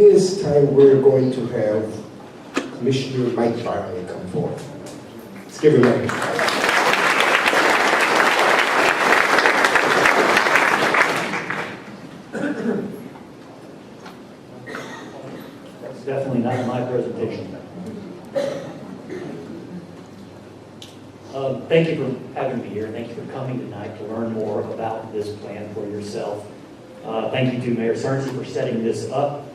this time we're going to have Commissioner Mike Byerly come forward. Let's give him a hand. That's definitely not my presentation. Thank you for having me here. Thank you for coming tonight to learn more about this plan for yourself. Thank you to Mayor Cerncy for setting this up.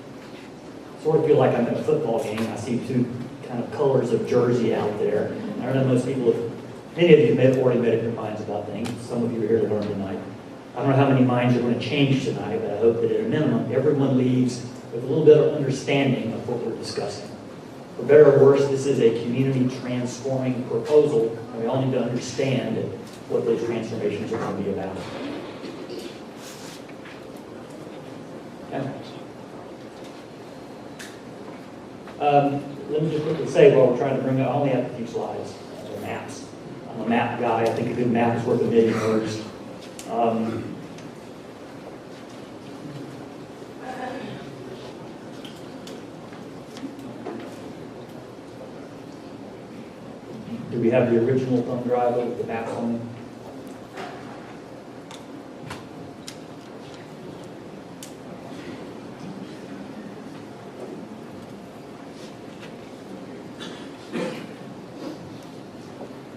Sort of feel like I'm at a football game. I see two kind of colors of jersey out there. I don't know most people, many of you may have already made up your minds about things. Some of you are here to learn tonight. I don't know how many minds are going to change tonight, but I hope that at a minimum, everyone leaves with a little bit of understanding of what we're discussing. For better or worse, this is a community transforming proposal, and we all need to understand what those transformations are going to be about. Okay. Let me just quickly say, while we're trying to bring up, I only have a few slides, the maps. I'm a map guy. I think a good map is worth a million words. Do we have the original thumb drive with the maps on it?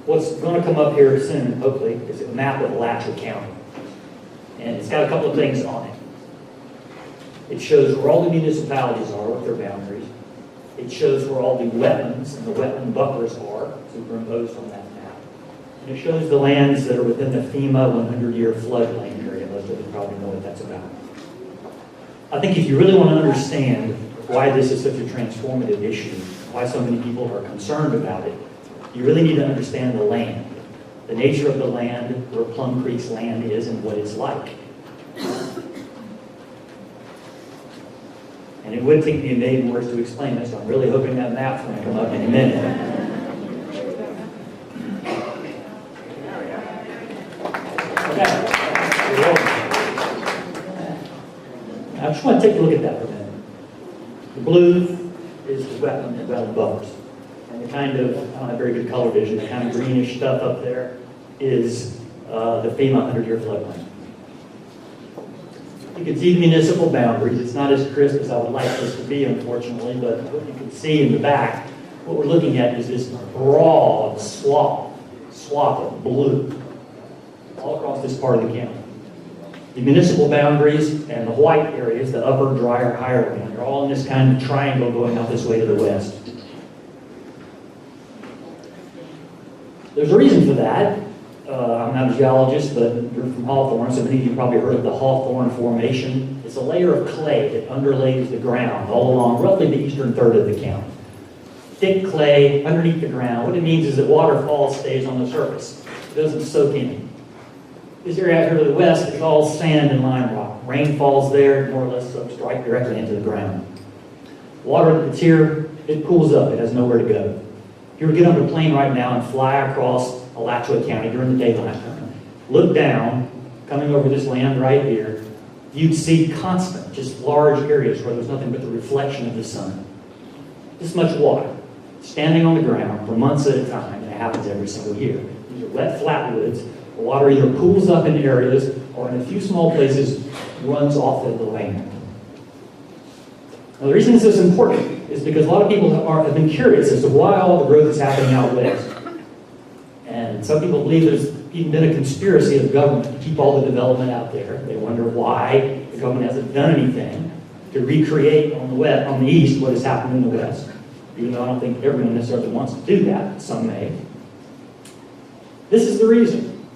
What's going to come up here soon, hopefully, is a map of Alachua County. And it's got a couple of things on it. It shows where all the municipalities are with their boundaries. It shows where all the wetlands and the wetland buffers are, superimposed on that map. And it shows the lands that are within the FEMA 100-year floodplain area. Most of you probably know what that's about. I think if you really want to understand why this is such a transformative issue, why so many people are concerned about it, you really need to understand the land, the nature of the land, where Plum Creek's land is, and what it's like. And it would take me a million words to explain it, so I'm really hoping that map's going to come up in a minute. Okay. I just want to take a look at that for a minute. The blue is the wetland and wetland buffers. And the kind of, I don't have very good color vision, the kind of greenish stuff up there is the FEMA 100-year floodplain. You can see the municipal boundaries. It's not as crisp as I would like this to be, unfortunately, but what you can see in the back, what we're looking at is this broad swath of blue all across this part of the county. The municipal boundaries and the white areas, the upper, drier, higher land, are all in this kind of triangle going out this way to the west. There's a reason for that. I'm not a geologist, but you're from Hawthorne, so many of you probably heard of the Hawthorne Formation. It's a layer of clay that underlays the ground all along roughly the eastern third of the county. Thick clay underneath the ground. What it means is that water falls, stays on the surface. It doesn't soak in. This area out here to the west is all sand and lime rock. Rain falls there, more or less soaks right directly into the ground. Water that's here, it pools up. It has nowhere to go. If you were to get on a plane right now and fly across Alachua County during the daylight, look down, coming over this land right here, you'd see constant, just large areas where there's nothing but the reflection of the sun. This much water, standing on the ground for months at a time, and it happens every single year. These are wet flatwoods. The water either pools up in areas or in a few small places runs off of the land. Now, the reason this is important is because a lot of people have been curious as to why all the growth is happening out west. And some people believe there's even been a conspiracy of government to keep all the development out there. They wonder why the government hasn't done anything to recreate on the east what has happened in the west. Even though I don't think everyone necessarily wants to do that, some may. This is the reason.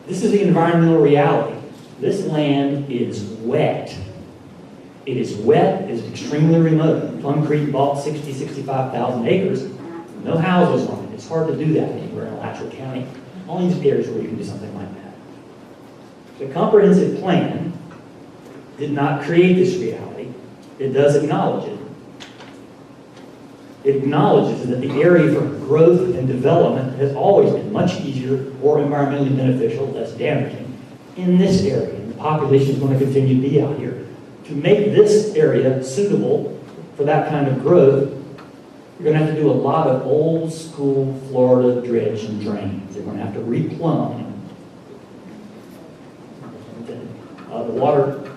This is the environmental reality. This land is wet. It is wet, it is extremely remote. Plum Creek bought 65,000 acres, no houses on it. It's hard to do that anywhere in Alachua County. Only these areas where you can do something like that. The comprehensive plan did not create this reality. It does acknowledge it. It acknowledges that the area for growth and development has always been much easier, more environmentally beneficial, less damaging in this area. And the population is going to continue to be out here to make this area suitable for that kind of growth, you're going to have to do a lot of old school Florida dredge and drains. You're going to have to replumb. The water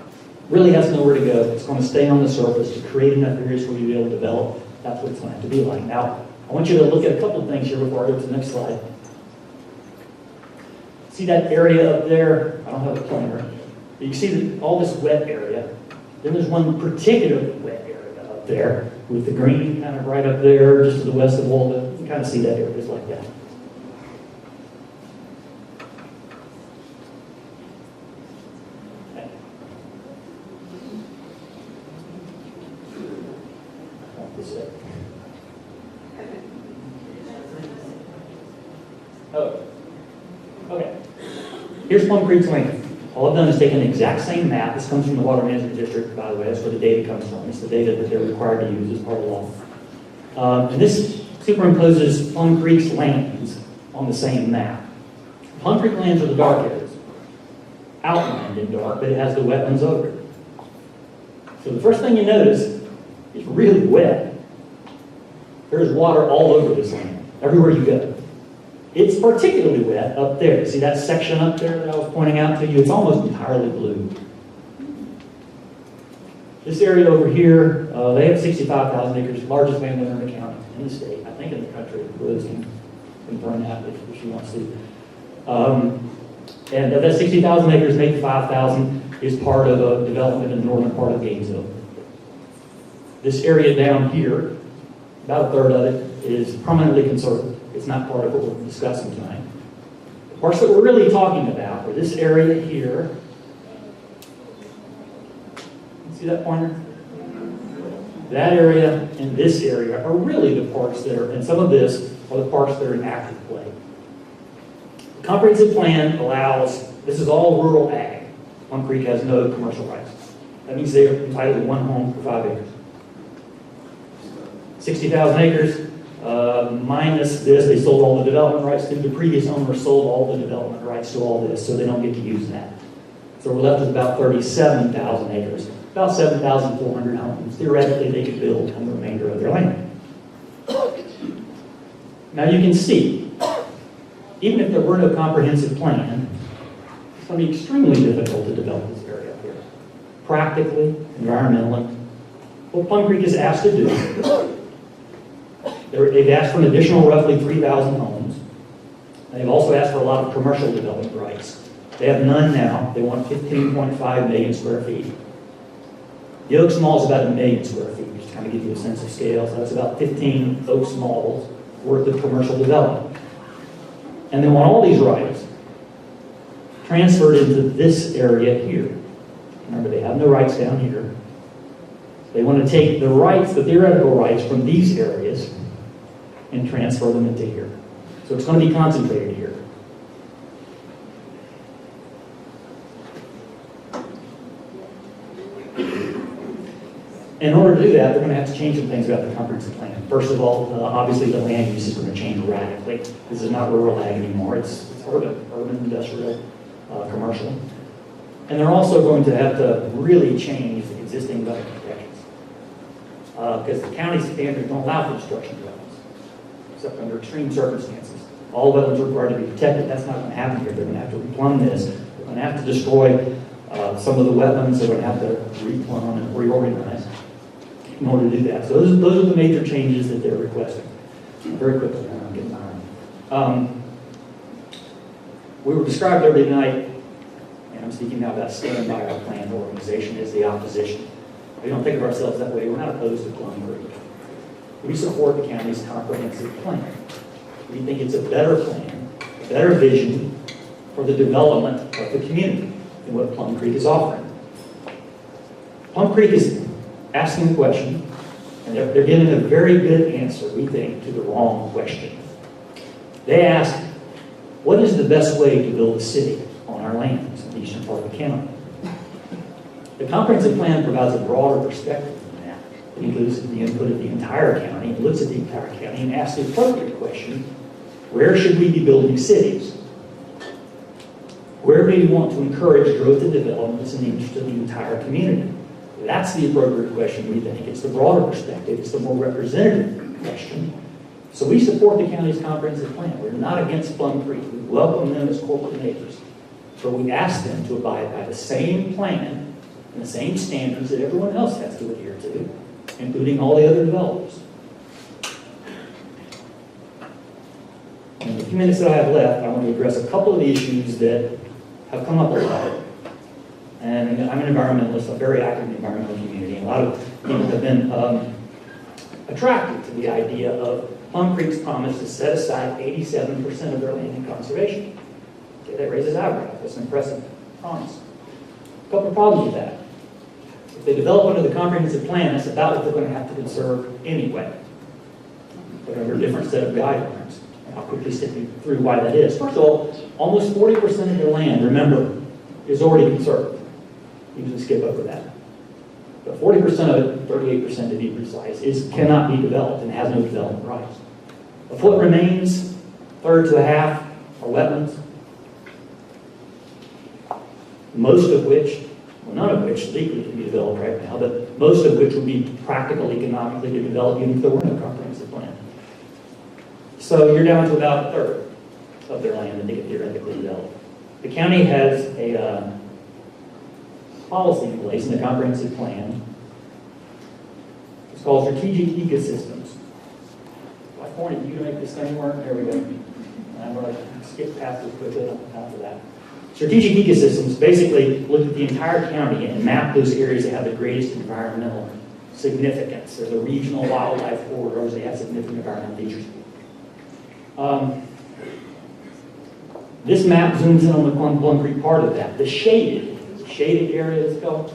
really has nowhere to go. It's going to stay on the surface to create enough areas for you to be able to develop. That's what it's going to have to be like. Now, I want you to look at a couple of things here before I go to the next slide. See that area up there? I don't have a pointer. But you see all this wet area. Then there's one particularly wet area up there with the green kind of right up there, just to the west of Waldo. You can kind of see that area just like that. Oh, okay. Here's Plum Creek's length. All I've done is taken the exact same map. This comes from the Water Management District, by the way. That's where the data comes from. It's the data that they're required to use as part of law. And this superimposes Plum Creek's lands on the same map. Plum Creek lands are the dark areas, outlined in dark, but it has the wetlands over it. So the first thing you notice is really wet. There's water all over this land, everywhere you go. It's particularly wet up there. See that section up there that I was pointing out to you? It's almost entirely blue. This area over here, they have 65,000 acres, largest landowner in the county, in the state, I think in the country. Rose can confirm that if she wants to. And of that 60,000 acres, maybe 5,000 is part of a development in the northern part of Gainesville. This area down here, about a third of it, is permanently conserved. It's not part of what we're discussing tonight. The parts that we're really talking about are this area here. See that pointer? That area and this area are really the parts that are, and some of this are the parts that are in active play. The comprehensive plan allows, this is all rural ag. Plum Creek has no commercial rights. That means they are entitled to one home for 5 acres. 60,000 acres. Minus this, they sold all the development rights to. The previous owner sold all the development rights to all this, so they don't get to use that. So we're left with about 37,000 acres, about 7,400 homes. Theoretically, they could build on the remainder of their land. Now you can see, even if there were no comprehensive plan, it's going to be extremely difficult to develop this area up here. Practically, environmentally. What Plum Creek is asked to do, they've asked for an additional roughly 3,000 homes. They've also asked for a lot of commercial development rights. They have none now. They want 15.5 million square feet. The Oaks Mall is about 1 million square feet, just to kind of give you a sense of scale. So that's about 15 Oaks Malls worth of commercial development. And they want all these rights transferred into this area here. Remember, they have no rights down here. They want to take the rights, the theoretical rights from these areas and transfer them into here. So it's going to be concentrated here. In order to do that, they're going to have to change some things about the comprehensive plan. First of all, obviously the land use is going to change radically. This is not rural ag anymore. It's urban, industrial, commercial. And they're also going to have to really change the existing wetland protections. Because the county standards don't allow for destruction of wetlands, except under extreme circumstances. All wetlands are required to be protected. That's not going to happen here. They're going to have to replumb this. They're going to have to destroy some of the wetlands. They're going to have to replumb and reorganize in order to do that. So those are the major changes that they're requesting. Very quickly, I'm getting behind. We were described every night, and I'm speaking now about standing by our plan organization as the opposition. We don't think of ourselves that way. We're not opposed to Plum Creek. We support the county's comprehensive plan. We think it's a better plan, a better vision for the development of the community than what Plum Creek is offering. Plum Creek is asking the question, and they're getting a very good answer, we think, to the wrong question. They ask, what is the best way to build a city on our lands in the eastern part of the county? The comprehensive plan provides a broader perspective than that. It includes the input of the entire county, it looks at the entire county and asks the appropriate question, where should we be building cities? Where do we want to encourage growth and development that's in the interest of the entire community? That's the appropriate question, we think. It's the broader perspective. It's the more representative question. So we support the county's comprehensive plan. We're not against Plum Creek. We welcome them as corporate neighbors. But we ask them to abide by the same plan and the same standards that everyone else has to adhere to, including all the other developers. In the few minutes that I have left, I want to address a couple of the issues that have come up a lot. And I'm an environmentalist, a very active in the environmental community, and a lot of people have been attracted to the idea of Plum Creek's promise to set aside 87% of their land in conservation. Okay, that raises eyebrows. That's an impressive promise. A couple of problems with that. If they develop under the comprehensive plan, that's about what they're going to have to conserve anyway, but under a different set of guidelines. And I'll quickly step you through why that is. First of all, almost 40% of their land, remember, is already conserved. You can skip over that. But 40% of it, 38% to be precise, cannot be developed and has no development rights. Of what remains, third to a half, are wetlands. Most of which, well, none of which legally can be developed right now, but most of which would be practical economically to develop even if there were no comprehensive plan. So you're down to about a third of their land that they could theoretically develop. The county has a policy in place in the comprehensive plan. It's called strategic ecosystems. I pointed you to make this thing work. There we go. I'm going to skip past this quickly after that. Strategic ecosystems basically look at the entire county and map those areas that have the greatest environmental significance. There's a regional wildlife corridors, they have significant environmental features. This map zooms in on the Plum Creek part of that. The shaded area, let's go.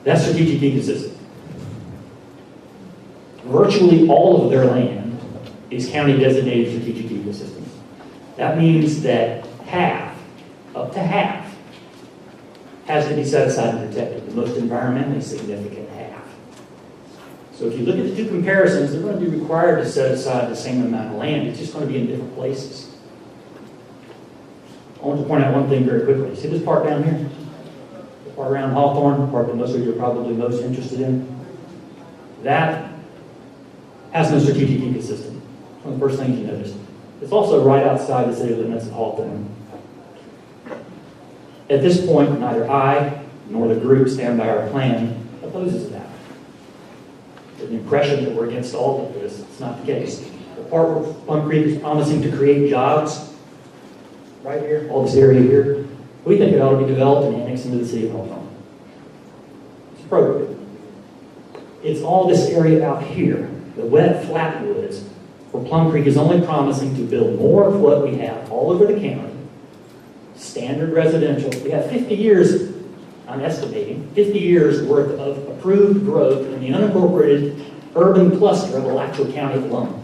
That's strategic ecosystem. Virtually all of their land is county designated strategic ecosystems. That means that up to half, has to be set aside and protected, the most environmentally significant half. So if you look at the two comparisons, they're going to be required to set aside the same amount of land. It's just going to be in different places. I want to point out one thing very quickly. See this part down here? The part around Hawthorne, the part that most of you are probably most interested in? That has no strategic ecosystem. It's one of the first things you notice. It's also right outside the city limits of Hawthorne. At this point, neither I nor the group Stand By Our Plan opposes that. There's an impression that we're against all of this. It's not the case. The part where Plum Creek is promising to create jobs, right here, all this area here, we think it ought to be developed and annexed into the city of Hawthorne. It's appropriate. It's all this area out here, the wet flatwoods, where Plum Creek is only promising to build more of what we have all over the county. Standard residential. We have 50 years, I'm estimating, 50 years worth of approved growth in the unincorporated urban cluster of Alachua County alone.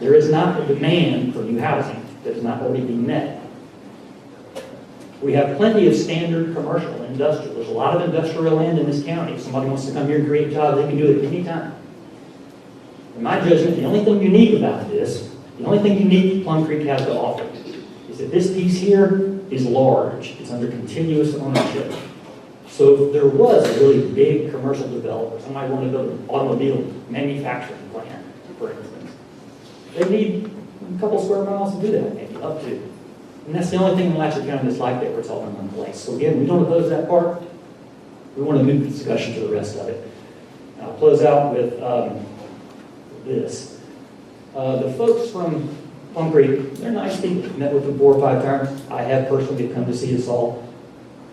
There is not a demand for new housing that is not already being met. We have plenty of standard commercial and industrial. There's a lot of industrial land in this county. If somebody wants to come here and create jobs, they can do it anytime. In my judgment, the only thing unique about this, the only thing unique Plum Creek has to offer is that this piece here is large. It's under continuous ownership. So if there was a really big commercial developer, somebody wanted to build an automobile manufacturing plant, for instance, they need a couple square miles to do that, maybe up to. And that's the only thing in Alachua County that's like that, where it's all in one place. So again, we don't oppose that part. We want to move the discussion to the rest of it. And I'll close out with this. The folks from Plum Creek, they're nice people. Met with them 4 or 5 times. I have personally come to see us all.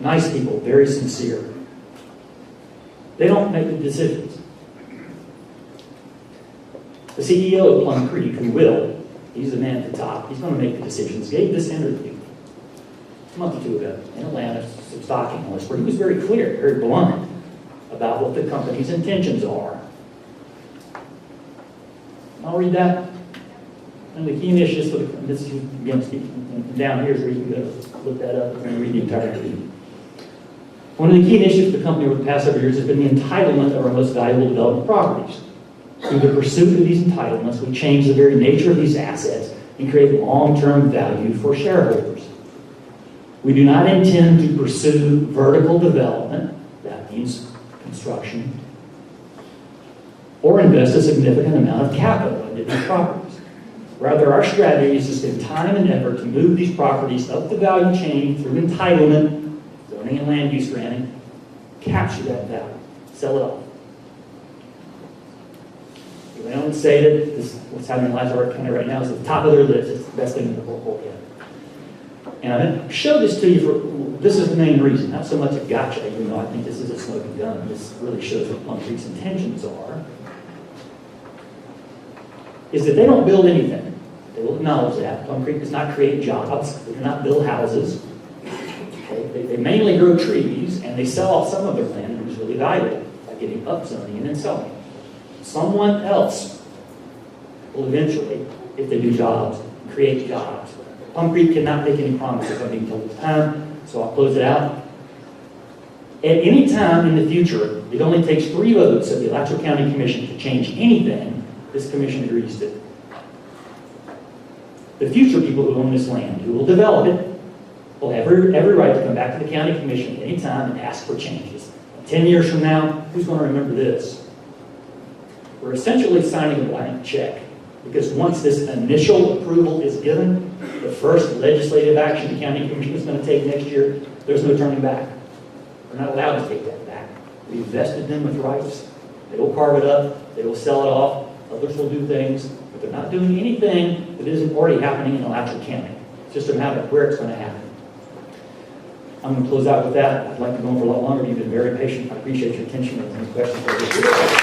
Nice people, very sincere. They don't make the decisions. The CEO of Plum Creek, who will, he's the man at the top, he's going to make the decisions, gave this interview a month or 2 ago in Atlanta, some stock analyst, where he was very clear, very blunt about what the company's intentions are. I'll read that. And the key initiatives for this is again speaking down here, so you can go look that up and read the entire thing. One of the key initiatives for the company over the past several years has been the entitlement of our most valuable development properties. Through the pursuit of these entitlements, we change the very nature of these assets and create long-term value for shareholders. We do not intend to pursue vertical development, that buildings, construction, or invest a significant amount of capital into these properties. Rather, our strategy is to spend time and effort to move these properties up the value chain through entitlement, zoning and land use granting, capture that value, sell it off. We don't say that what's happening in Lafayette County right now is at the top of their list. It's the best thing in the whole county. And I show this to you this is the main reason, not so much a gotcha, even though I think this is a smoking gun. This really shows what Plum Creek's intentions are, is that they don't build anything. They will acknowledge that. Plum Creek does not create jobs. They do not build houses. They mainly grow trees, and they sell off some of their land, which is really valuable, by getting upzoning and then selling. Someone else will eventually, if they do jobs, create jobs. Plum Creek cannot make any promises. I'm being told this time, so I'll close it out. At any time in the future, it only takes 3 votes of the Alachua County Commission to change anything this commission agrees to. The future people who own this land, who will develop it, will have every right to come back to the county commission at any time and ask for changes. 10 years from now, who's going to remember this? We're essentially signing a blank check, because once this initial approval is given, the first legislative action the county commission is going to take next year, there's no turning back. We're not allowed to take that back. We've vested them with rights. They will carve it up. They will sell it off. Others will do things, but they're not doing anything that isn't already happening in Alachua County. It's just a matter of where it's going to happen. I'm going to close out with that. I'd like to go on for a lot longer. You've been very patient. I appreciate your attention and any questions.